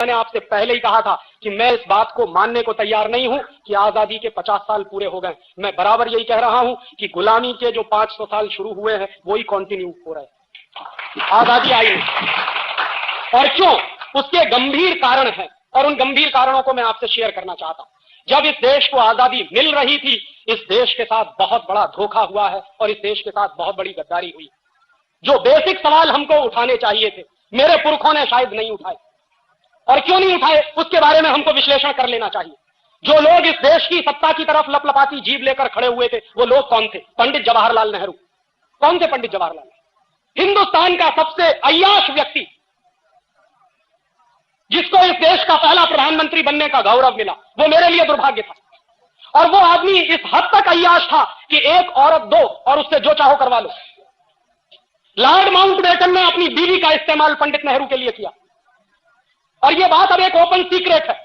मैंने आपसे पहले ही कहा था कि मैं इस बात को मानने को तैयार नहीं हूं कि आजादी के 50 साल पूरे हो गए। मैं बराबर यही कह रहा हूं कि गुलामी के जो 500 साल शुरू हुए हैं वही कंटिन्यू हो रहे हैं, आजादी आई नहीं। और क्यों? उसके गंभीर कारण हैं और उन गंभीर कारणों को मैं आपसे शेयर करना चाहता हूं। जब इस देश को आजादी मिल रही थी, इस देश के साथ बहुत बड़ा धोखा हुआ है और इस देश के साथ बहुत बड़ी गद्दारी हुई। जो बेसिक सवाल हमको उठाने चाहिए थे, मेरे पुरखों ने शायद नहीं उठाए। और क्यों नहीं उठाए, उसके बारे में हमको विश्लेषण कर लेना चाहिए। जो लोग इस देश की सत्ता की तरफ लपलपाती जीभ लेकर खड़े हुए थे, वो लोग कौन थे? पंडित जवाहरलाल नेहरू। कौन थे पंडित जवाहरलाल? हिंदुस्तान का सबसे अय्याश व्यक्ति, जिसको इस देश का पहला प्रधानमंत्री बनने का गौरव मिला, वो मेरे लिए दुर्भाग्य था। और वो आदमी इस हद तक अय्याश था कि एक औरत दो और उससे जो चाहो करवा लो। लॉर्ड माउंटबेटन ने अपनी बीवी का इस्तेमाल पंडित नेहरू के लिए किया, और यह बात अब एक ओपन सीक्रेट है।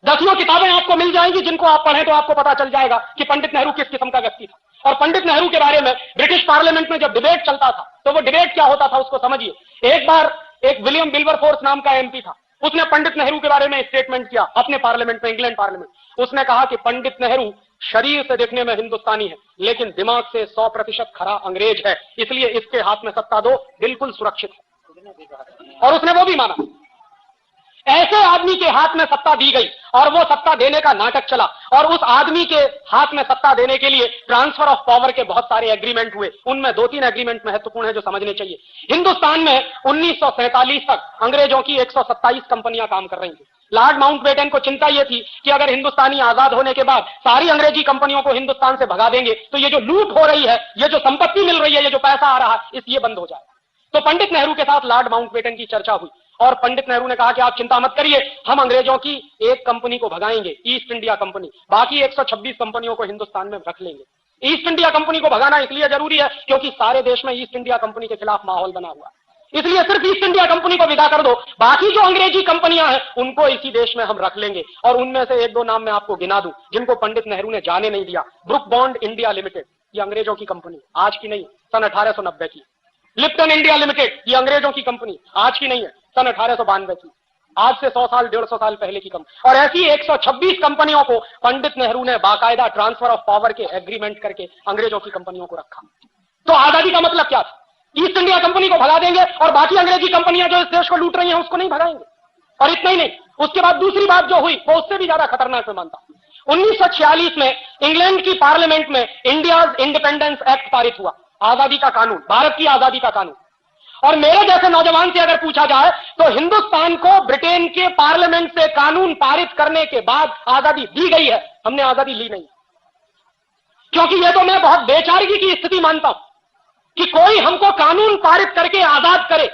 10 किताबें आपको मिल जाएंगी, जिनको आप पढ़ें तो आपको पता चल जाएगा कि पंडित नेहरू किस किस्म का व्यक्ति था। और पंडित नेहरू के बारे में ब्रिटिश पार्लियामेंट में जब डिबेट चलता था, तो वो डिबेट क्या होता था उसको समझिए। एक बार एक विलियम विल्बरफोर्स नाम का एमपी था, उसने पंडित नेहरू के बारे में स्टेटमेंट किया अपने पार्लियामेंट में, इंग्लैंड पार्लियामेंट। उसने कहा कि पंडित नेहरू शरीर से देखने में हिंदुस्तानी है, लेकिन दिमाग से 100% खरा अंग्रेज है, इसलिए इसके हाथ में सत्ता दो, बिल्कुल सुरक्षित है। और उसने वो भी माना। ऐसे आदमी के हाथ में सत्ता दी गई और वो सत्ता देने का नाटक चला, और उस आदमी के हाथ में सत्ता देने के लिए ट्रांसफर ऑफ पावर के बहुत सारे एग्रीमेंट हुए। उनमें 2-3 एग्रीमेंट महत्वपूर्ण है जो समझने चाहिए। हिंदुस्तान में 1947 तक अंग्रेजों की 127 कंपनियां काम कर रही थी। लॉर्ड माउंटबेटन को चिंता यह थी कि अगर हिंदुस्तानी आजाद होने के बाद सारी अंग्रेजी कंपनियों को हिंदुस्तान से भगा देंगे तो ये जो लूट हो रही है, ये जो संपत्ति मिल रही है, ये जो पैसा आ रहा है, ये बंद हो जाएगा। तो पंडित नेहरू के साथ लॉर्ड माउंटबेटन की चर्चा हुई और पंडित नेहरू ने कहा कि आप चिंता मत करिए, हम अंग्रेजों की एक कंपनी को भगाएंगे, ईस्ट इंडिया कंपनी, बाकी 126 कंपनियों को हिंदुस्तान में रख लेंगे। ईस्ट इंडिया कंपनी को भगाना इसलिए जरूरी है क्योंकि सारे देश में ईस्ट इंडिया कंपनी के खिलाफ माहौल बना हुआ है, इसलिए सिर्फ ईस्ट इंडिया कंपनी को विदा कर दो, बाकी जो अंग्रेजी कंपनियां हैं उनको इसी देश में हम रख लेंगे। और उनमें से 1-2 नाम मैं आपको गिना दूं जिनको पंडित नेहरू ने जाने नहीं दिया। ब्रुक बॉन्ड इंडिया लिमिटेड, ये अंग्रेजों की कंपनी, आज की नहीं, सन 1890 की। लिप्टन इंडिया लिमिटेड, ये अंग्रेजों की कंपनी, आज की नहीं है, सन 1892 की, आज से 100 साल 150 साल पहले की कंपनी। और ऐसी 126 कंपनियों को पंडित नेहरू ने बाकायदा ट्रांसफर ऑफ पावर के एग्रीमेंट करके अंग्रेजों की कंपनियों को रखा। तो आजादी का मतलब क्या था? ईस्ट इंडिया कंपनी को भगा देंगे और बाकी अंग्रेजी कंपनियां जो इस देश को लूट रही हैं उसको नहीं भगाएंगे। और इतना ही नहीं, उसके बाद दूसरी बात जो हुई वो उससे भी ज्यादा खतरनाक मैं मानता हूं। 1946 में इंग्लैंड की पार्लियामेंट में इंडियाज इंडिपेंडेंस एक्ट पारित हुआ, आजादी का कानून, भारत की आजादी का कानून। और मेरे जैसे नौजवान से अगर पूछा जाए तो हिंदुस्तान को ब्रिटेन के पार्लियामेंट से कानून पारित करने के बाद आजादी दी गई है, हमने आजादी ली नहीं। क्योंकि यह तो मैं बहुत बेचारगी की स्थिति मानता हूं कि कोई हमको कानून पारित करके आजाद करे।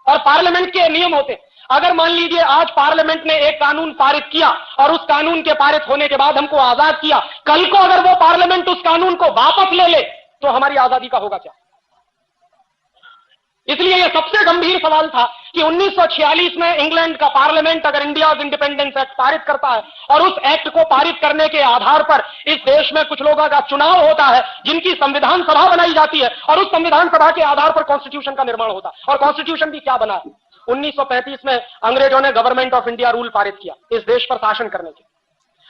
और पार्लियामेंट के नियम होते, अगर मान लीजिए आज पार्लियामेंट ने एक कानून पारित किया और उस कानून के पारित होने के बाद हमको आजाद किया, कल को अगर वो पार्लियामेंट उस कानून को वापस ले ले तो हमारी आजादी का होगा क्या? इसलिए यह सबसे गंभीर सवाल था कि 1946 में इंग्लैंड का पार्लियामेंट अगर इंडिया इंडिपेंडेंस एक्ट पारित करता है और उस एक्ट को पारित करने के आधार पर इस देश में कुछ लोगों का चुनाव होता है, जिनकी संविधान सभा बनाई जाती है, और उस संविधान सभा के आधार पर कॉन्स्टिट्यूशन का निर्माण होता है। और कॉन्स्टिट्यूशन भी क्या बना है? 1935 में अंग्रेजों ने गवर्नमेंट ऑफ इंडिया रूल पारित किया इस देश पर शासन करने के।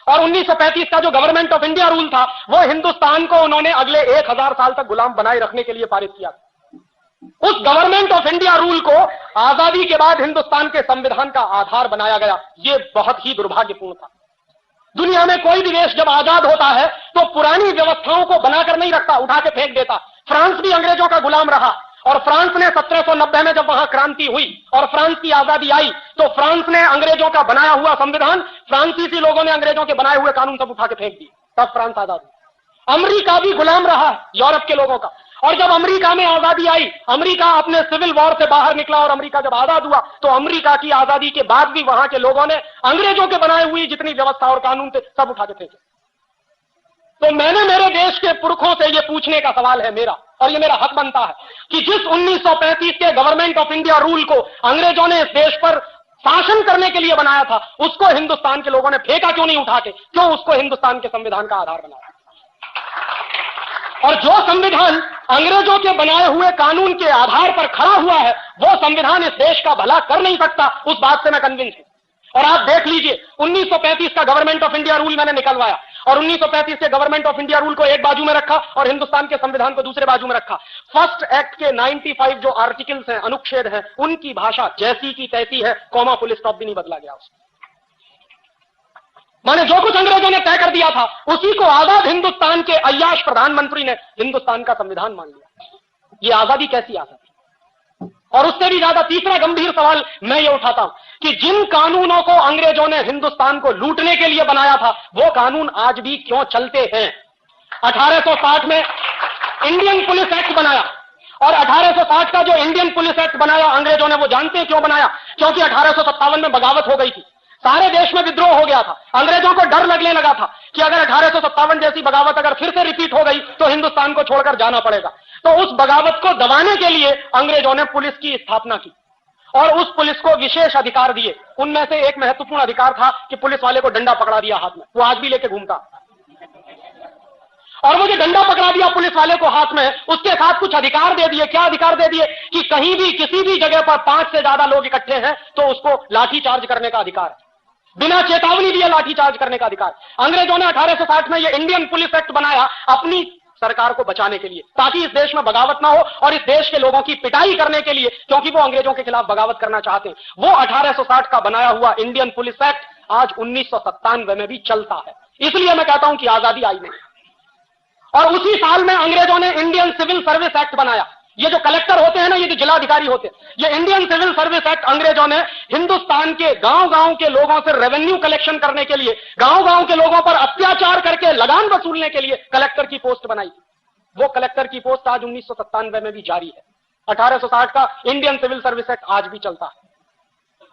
और 1935 का जो गवर्नमेंट ऑफ इंडिया रूल था वो हिंदुस्तान को उन्होंने अगले 1000 साल तक गुलाम बनाए रखने के लिए पारित किया। उस गवर्नमेंट ऑफ इंडिया रूल को आजादी के बाद हिंदुस्तान के संविधान का आधार बनाया गया। ये बहुत ही दुर्भाग्यपूर्ण था। दुनिया में कोई भी देश जब आजाद होता है तो पुरानी व्यवस्थाओं को बनाकर नहीं रखता, उठा के फेंक देता। फ्रांस भी अंग्रेजों का गुलाम रहा और फ्रांस ने 1790 में जब वहां क्रांति हुई और फ्रांस की आजादी आई तो फ्रांस ने अंग्रेजों का बनाया हुआ संविधान, फ्रांसीसी लोगों ने अंग्रेजों के बनाए हुए कानून सब उठा के फेंक दिए, तब फ्रांस आजाद हुआ। अमेरिका भी गुलाम रहा यूरोप के लोगों का, और जब अमेरिका में आजादी आई, अमेरिका अपने सिविल वॉर से बाहर निकला और अमेरिका जब आजाद हुआ तो अमेरिका की आजादी के बाद भी वहां के लोगों ने अंग्रेजों के बनाए हुई जितनी व्यवस्था और कानून थे सब उठा के फेंके। तो मैंने मेरे देश के पुरखों से यह पूछने का सवाल है मेरा, और यह मेरा हक बनता है कि जिस 1935 के गवर्नमेंट ऑफ इंडिया रूल को अंग्रेजों ने इस देश पर शासन करने के लिए बनाया था, उसको हिंदुस्तान के लोगों ने फेंका क्यों नहीं उठा के? क्यों उसको हिंदुस्तान के संविधान का आधार बनाया? और जो संविधान अंग्रेजों के बनाए हुए कानून के आधार पर खड़ा हुआ है, वो संविधान इस देश का भला कर नहीं सकता, उस बात से मैं कन्विंस हूं। और आप देख लीजिए, 1935 का गवर्नमेंट ऑफ इंडिया रूल मैंने निकलवाया और 1935 के गवर्नमेंट ऑफ इंडिया रूल को एक बाजू में रखा और हिंदुस्तान के संविधान को दूसरे बाजू में रखा। फर्स्ट एक्ट के 95 जो आर्टिकल्स हैं, अनुच्छेद हैं, उनकी भाषा जैसी की तैसी है, कॉमा फुल स्टॉप भी नहीं बदला गया उसमें। माने जो कुछ अंग्रेजों ने तय कर दिया था, उसी को आजाद हिंदुस्तान के अय्याश प्रधानमंत्री ने हिंदुस्तान का संविधान मान लिया। ये आजादी कैसी आ सकती? और उससे भी ज्यादा तीसरा गंभीर सवाल मैं ये उठाता हूं कि जिन कानूनों को अंग्रेजों ने हिंदुस्तान को लूटने के लिए बनाया था, वो कानून आज भी क्यों चलते हैं? 1860 में इंडियन पुलिस एक्ट बनाया और 1860 का जो इंडियन पुलिस एक्ट बनाया अंग्रेजों ने, वो जानते हैं क्यों बनाया? क्योंकि 1857 में बगावत हो गई थी, सारे देश में विद्रोह हो गया था। अंग्रेजों को डर लगने लगा था कि अगर 1857 जैसी बगावत अगर फिर से रिपीट हो गई तो हिंदुस्तान को छोड़कर जाना पड़ेगा। तो उस बगावत को दबाने के लिए अंग्रेजों ने पुलिस की स्थापना की और उस पुलिस को विशेष अधिकार दिए। उनमें से एक महत्वपूर्ण अधिकार था कि पुलिस वाले को डंडा पकड़ा दिया हाथ में, वो आज भी लेके घूमता। और वो जो डंडा पकड़ा दिया पुलिस वाले को हाथ में, उसके साथ कुछ अधिकार दे दिए। क्या अधिकार दे दिए? कि कहीं भी किसी भी जगह पर 5 से ज्यादा लोग इकट्ठे हैं तो उसको लाठीचार्ज करने का अधिकार है, बिना चेतावनी दिए लाठीचार्ज करने का अधिकार। अंग्रेजों ने 1860 में ये इंडियन पुलिस एक्ट बनाया अपनी सरकार को बचाने के लिए, ताकि इस देश में बगावत ना हो और इस देश के लोगों की पिटाई करने के लिए, क्योंकि वो अंग्रेजों के खिलाफ बगावत करना चाहते हैं। वो 1860 का बनाया हुआ इंडियन पुलिस एक्ट आज 1997 में भी चलता है। इसलिए मैं कहता हूं कि आजादी आई नहीं। और उसी साल में अंग्रेजों ने इंडियन सिविल सर्विस एक्ट बनाया। ये जो कलेक्टर होते हैं ना, ये जो जिलाधिकारी होते हैं, ये इंडियन सिविल सर्विस एक्ट अंग्रेजों ने हिंदुस्तान के गांव-गांव के लोगों से रेवेन्यू कलेक्शन करने के लिए, गांव-गांव के लोगों पर अत्याचार करके लगान वसूलने के लिए कलेक्टर की पोस्ट बनाई। वो कलेक्टर की पोस्ट आज 1997 में भी जारी है। 1860 का इंडियन सिविल सर्विस एक्ट आज भी चलता है।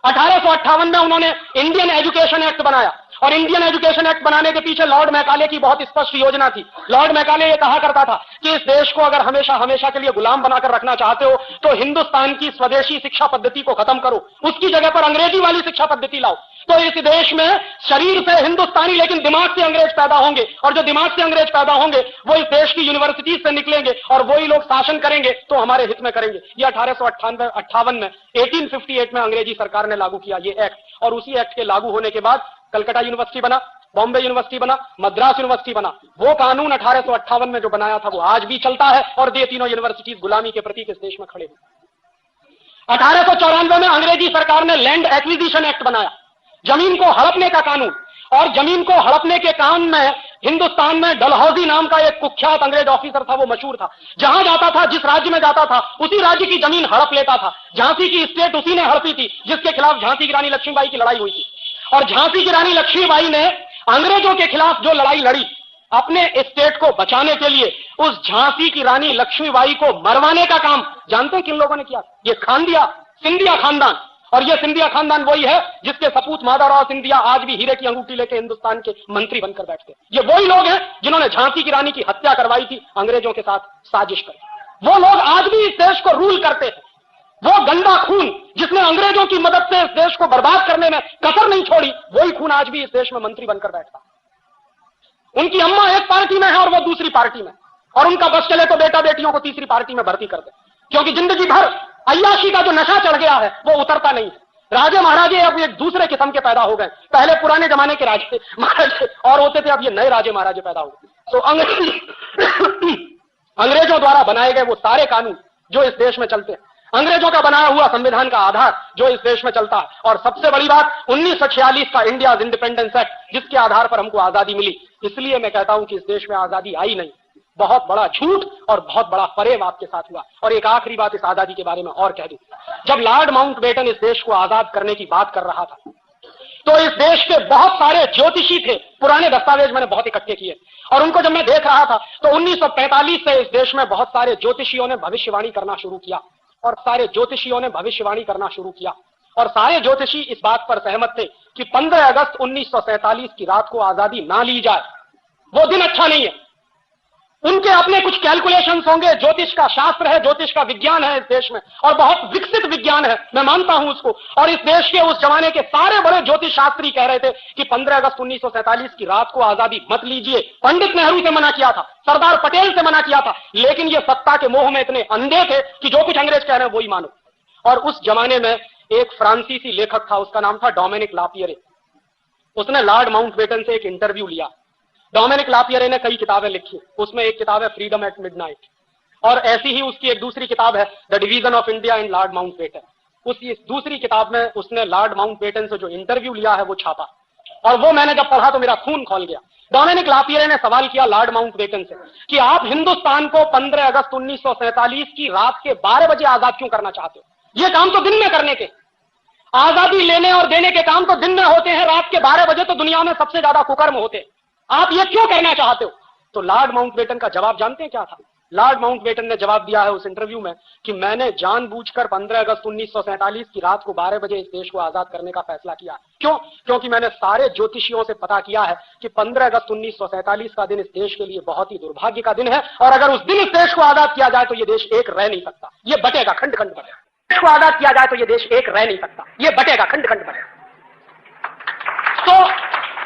1858 में उन्होंने इंडियन एजुकेशन एक्ट बनाया और इंडियन एजुकेशन एक्ट बनाने के पीछे लॉर्ड मैकाले की बहुत स्पष्ट योजना थी। लॉर्ड मैकाले ये कहा करता था कि इस देश को अगर हमेशा हमेशा के लिए गुलाम बनाकर रखना चाहते हो तो हिंदुस्तान की स्वदेशी शिक्षा पद्धति को खत्म करो, उसकी जगह पर अंग्रेजी वाली शिक्षा पद्धति लाओ। तो इस देश में शरीर से हिंदुस्तानी लेकिन दिमाग से अंग्रेज पैदा होंगे और जो दिमाग से अंग्रेज पैदा होंगे वो इस देश की यूनिवर्सिटीज से निकलेंगे और वही लोग शासन करेंगे तो हमारे हित में करेंगे। ये 1858 में 1858 में अंग्रेजी सरकार ने लागू किया ये एक्ट और उसी एक्ट के लागू होने के बाद कलकत्ता यूनिवर्सिटी बना, बॉम्बे यूनिवर्सिटी बना, मद्रास यूनिवर्सिटी बना। वो कानून 1858 में जो बनाया था वो आज भी चलता है और ये तीनों यूनिवर्सिटीज गुलामी के प्रतीक इस देश में खड़े हुए। 1894 में अंग्रेजी सरकार ने लैंड एक्विजिशन एक्ट बनाया, जमीन को हड़पने का कानून। और जमीन को हड़पने के कानून में हिंदुस्तान में डलहौजी नाम का एक कुख्यात अंग्रेज ऑफिसर था, वो मशहूर था। जहां जाता था, जिस राज्य में जाता था, उसी राज्य की जमीन हड़प लेता था। झांसी की स्टेट उसी ने हड़पी थी जिसके खिलाफ झांसी की रानी लक्ष्मीबाई की लड़ाई हुई थी। और झांसी की रानी लक्ष्मीबाई ने अंग्रेजों के खिलाफ जो लड़ाई लड़ी अपने स्टेट को बचाने के लिए, उस झांसी की रानी लक्ष्मीबाई को मरवाने का काम जानते हैं किन लोगों ने किया? ये खानदिया सिंधिया खानदान। और ये सिंधिया खानदान वही है जिसके सपूत माधवराव सिंधिया आज भी हीरे की अंगूठी लेके हिंदुस्तान के मंत्री बनकर बैठते हैं। ये वही लोग हैं जिन्होंने झांसी की रानी की हत्या करवाई थी अंग्रेजों के साथ साजिश कर। वो लोग आज भी इस देश को रूल करते हैं। वो गंदा खून जिसने अंग्रेजों की मदद से इस देश को बर्बाद करने में कसर नहीं छोड़ी, वही खून आज भी इस देश में मंत्री बनकर बैठता है। उनकी अम्मा एक पार्टी में है और वो दूसरी पार्टी में, और उनका बस चले तो बेटा बेटियों को तीसरी पार्टी में भर्ती कर दे, क्योंकि जिंदगी भर अय्याशी का जो नशा चढ़ गया है वो उतरता नहीं है। राजे महाराजे अब एक दूसरे किस्म के पैदा हो गए। पहले पुराने जमाने के राजे महाराजे और होते थे, अब ये नए राजे महाराजे पैदा हो गए। तो अंग्रेजों द्वारा बनाए गए वो सारे कानून जो इस देश में चलते हैं, अंग्रेजों का बनाया हुआ संविधान का आधार जो इस देश में चलता है, और सबसे बड़ी बात 1946 का इंडिया इंडिपेंडेंस एक्ट जिसके आधार पर हमको आजादी मिली। इसलिए मैं कहता हूं कि इस देश में आजादी आई नहीं, बहुत बड़ा झूठ और बहुत बड़ा फरेब आपके साथ हुआ। और एक आखिरी बात इस आजादी के बारे में और कह दूं, जब लॉर्ड माउंटबेटन इस देश को आजाद करने की बात कर रहा था तो इस देश के बहुत सारे ज्योतिषी थे, पुराने दस्तावेज मैंने बहुत इकट्ठे किए, और उनको जब मैं देख रहा था तो 1945 से इस देश में बहुत सारे ज्योतिषियों ने भविष्यवाणी करना शुरू किया और सारे ज्योतिषियों ने भविष्यवाणी करना शुरू किया और सारे ज्योतिषी इस बात पर सहमत थे कि 15 अगस्त 1947 की रात को आजादी ना ली जाए, वो दिन अच्छा नहीं है। उनके अपने कुछ कैलकुलेशंस होंगे। ज्योतिष का शास्त्र है, ज्योतिष का विज्ञान है इस देश में, और बहुत विकसित विज्ञान है, मैं मानता हूं उसको। और इस देश के उस जमाने के सारे बड़े ज्योतिष शास्त्री कह रहे थे कि 15 अगस्त 1947 की रात को आजादी मत लीजिए। पंडित नेहरू से मना किया था, सरदार पटेल से मना किया था, लेकिन ये सत्ता के मोह में इतने अंधे थे कि जो कुछ अंग्रेज कह रहे हैं वही मानो। और उस जमाने में एक फ्रांसीसी लेखक था, उसका नाम था डोमिनिक लापियरे। उसने लॉर्ड माउंटबेटन से एक इंटरव्यू लिया। डोमिनिक लापियरे ने कई किताबें लिखी, उसमें एक किताब है फ्रीडम एट मिडनाइट, और ऐसी ही उसकी एक दूसरी किताब है the division of India in Lord Mountbatten. उसी दूसरी किताब में उसने लॉर्ड माउंटबेटन से जो इंटरव्यू लिया है वो छापा, और वो मैंने जब पढ़ा तो मेरा खून खौल गया। डोमिनिक लापियरे ने सवाल किया लॉर्ड माउंटबेटन से कि आप हिंदुस्तान को 15 अगस्त 1947 की रात के 12 बजे आजाद क्यों करना चाहते हो? ये काम तो दिन में करने के, आजादी लेने और देने के काम तो दिन में होते हैं, रात के 12 बजे तो दुनिया में सबसे ज्यादा कुकर्म होते हैं, आप ये क्यों करना चाहते हो? तो लॉर्ड माउंटबेटन का जवाब जानते हैं क्या था? लॉर्ड माउंटबेटन ने जवाब दिया है उस इंटरव्यू में कि मैंने जानबूझकर 15 अगस्त 1947 की रात को 12 बजे इस देश को आजाद करने का फैसला किया। क्यों? क्योंकि मैंने सारे ज्योतिषियों से पता किया है कि 15 अगस्त 1947 का दिन इस देश के लिए बहुत ही दुर्भाग्य का दिन है, और अगर उस दिन इस देश को आजाद किया जाए तो ये देश एक रह नहीं सकता, ये बटेगा, खंड खंड बटेगा। देश को आजाद किया जाए तो ये देश एक रह नहीं सकता, ये बटेगा, खंड खंड बटेगा। तो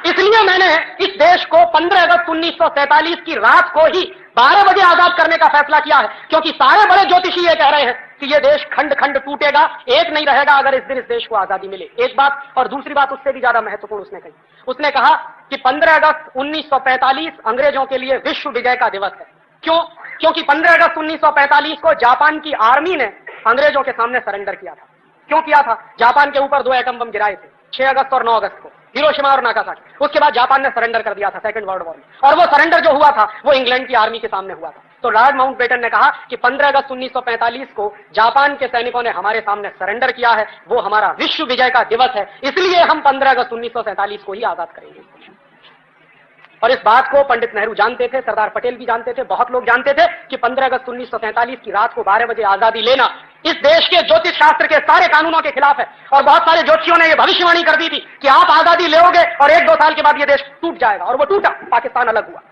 इसलिए मैंने इस देश को 15 अगस्त 1947 की रात को ही 12 बजे आजाद करने का फैसला किया है, क्योंकि सारे बड़े ज्योतिषी ये कह रहे हैं कि ये देश खंड खंड टूटेगा, एक नहीं रहेगा अगर इस दिन इस देश को आजादी मिले। एक बात, और दूसरी बात उससे भी ज्यादा महत्वपूर्ण उसने कही, उसने कहा कि 15 अगस्त 1945 अंग्रेजों के लिए विश्व विजय का दिवस है। क्यों? क्योंकि 15 अगस्त 1945 को जापान की आर्मी ने अंग्रेजों के सामने सरेंडर किया था। क्यों किया था? जापान के ऊपर 2 एटम बम गिराए थे, 6 अगस्त और 9 अगस्त को, हिरोशिमा और नागासाकी। उसके बाद जापान ने सरेंडर कर दिया था सेकंड वर्ल्ड वॉर में, और वो सरेंडर जो हुआ था वो इंग्लैंड की आर्मी के सामने हुआ था। तो लॉर्ड माउंटबेटन ने कहा कि 15 अगस्त 1945 को जापान के सैनिकों ने हमारे सामने सरेंडर किया है, वो हमारा विश्व विजय का दिवस है, इसलिए हम 15 अगस्त 1947 को ही आजाद करेंगे। और इस बात को पंडित नेहरू जानते थे, सरदार पटेल भी जानते थे, बहुत लोग जानते थे कि 15 अगस्त 1947 की रात को 12 बजे आजादी लेना इस देश के ज्योतिष शास्त्र के सारे कानूनों के खिलाफ है। और बहुत सारे ज्योतिषियों ने यह भविष्यवाणी कर दी थी कि आप आजादी लोगे और 1-2 साल के बाद यह देश टूट जाएगा, और वो टूटा, पाकिस्तान अलग हुआ,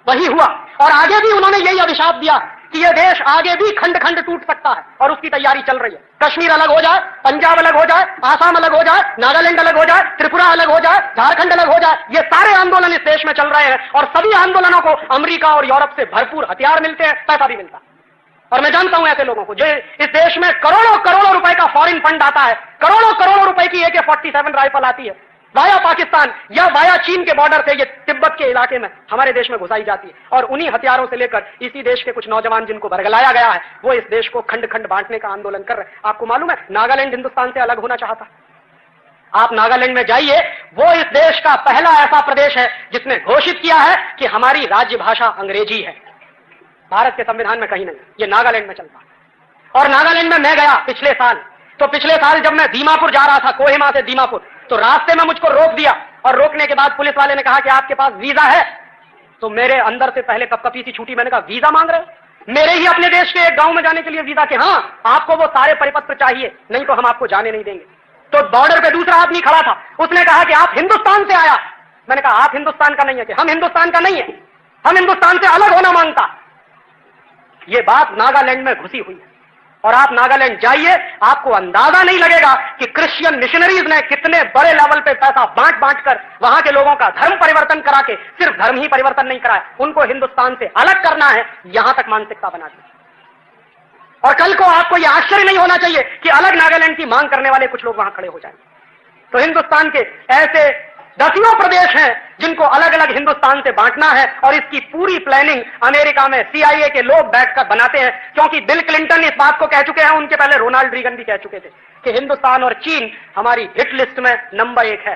वही हुआ। और आगे भी उन्होंने यही अभिशाप दिया कि यह देश आगे भी खंड खंड टूट सकता है, और उसकी तैयारी चल रही है। कश्मीर अलग हो जाए, पंजाब अलग हो जाए, आसाम अलग हो जाए, नागालैंड अलग हो जाए, त्रिपुरा अलग हो जाए, झारखंड अलग हो जाए, ये सारे आंदोलन इस देश में चल रहे हैं, और सभी आंदोलनों को अमेरिका और यूरोप से भरपूर हथियार मिलते हैं, पैसा भी मिलता है। और मैं जानता हूं ऐसे लोगों को जो इस देश में करोड़ों करोड़ों रुपए का फॉरेन फंड आता है, करोड़ों करोड़ों रुपए की AK-47 राइफल आती है वाया पाकिस्तान या वाया चीन के बॉर्डर से, ये तिब्बत के इलाके में हमारे देश में घुसाई जाती है, और उन्हीं हथियारों से लेकर इसी देश के कुछ नौजवान जिनको बरगलाया गया है, वो इस देश को खंड खंड बांटने का आंदोलन कर रहे हैं। आपको मालूम है नागालैंड हिंदुस्तान से अलग होना चाहता। आप नागालैंड में जाइए, वो इस देश का पहला ऐसा प्रदेश है जिसने घोषित किया है कि हमारी राज्य भाषा अंग्रेजी है। भारत के संविधान में कहीं नहीं, ये नागालैंड में चलता है। और नागालैंड में मैं गया पिछले साल, तो पिछले साल जब मैं दीमापुर जा रहा था, कोहिमा से दीमापुर, तो रास्ते में मुझको रोक दिया, और रोकने के बाद पुलिस वाले ने कहा कि आपके पास वीजा है? तो मेरे अंदर से पहले कपकपी सी छूटी, मैंने कहा वीजा मांग रहे हो? मेरे ही अपने देश के एक गांव में जाने के लिए वीजा? के हाँ, आपको वो सारे परिपत्र चाहिए, नहीं तो हम आपको जाने नहीं देंगे। तो बॉर्डर पे दूसरा आदमी खड़ा था, उसने कहा कि आप हिंदुस्तान से आया? मैंने कहा आप हिंदुस्तान का नहीं है? कि हम हिंदुस्तान का नहीं है, हम हिंदुस्तान से अलग होना मांगता। ये बात नागालैंड में घुसी हुई है, और आप नागालैंड जाइए, आपको अंदाजा नहीं लगेगा कि क्रिश्चियन मिशनरीज ने कितने बड़े लेवल पे पैसा बांट बांट कर वहां के लोगों का धर्म परिवर्तन करा के, सिर्फ धर्म ही परिवर्तन नहीं कराया, उनको हिंदुस्तान से अलग करना है, यहां तक मानसिकता बना दी। और कल को आपको यह आश्चर्य नहीं होना चाहिए कि अलग नागालैंड की मांग करने वाले कुछ लोग वहां खड़े हो जाएंगे। तो हिंदुस्तान के ऐसे दसियों प्रदेश हैं जिनको अलग अलग हिंदुस्तान से बांटना है, और इसकी पूरी प्लानिंग अमेरिका में CIA के लोग बैठकर बनाते हैं, क्योंकि बिल क्लिंटन इस बात को कह चुके हैं, उनके पहले रोनाल्ड रीगन भी कह चुके थे कि हिंदुस्तान और चीन हमारी हिट लिस्ट में नंबर 1 है।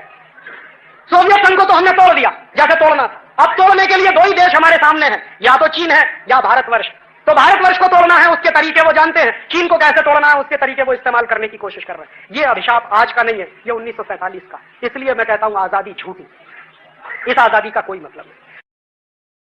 सोवियत संघ को तो हमने तोड़ दिया जैसे तोड़ना था, अब तोड़ने के लिए 2 ही देश हमारे सामने हैं, या तो चीन है या भारतवर्ष। तो भारतवर्ष को तोड़ना है, उसके तरीके वो जानते हैं, चीन को कैसे तोड़ना है उसके तरीके वो इस्तेमाल करने की कोशिश कर रहे हैं। ये अभिशाप आज का नहीं है, ये 1947 का। इसलिए मैं कहता हूं आजादी झूठी, इस आजादी का कोई मतलब नहीं।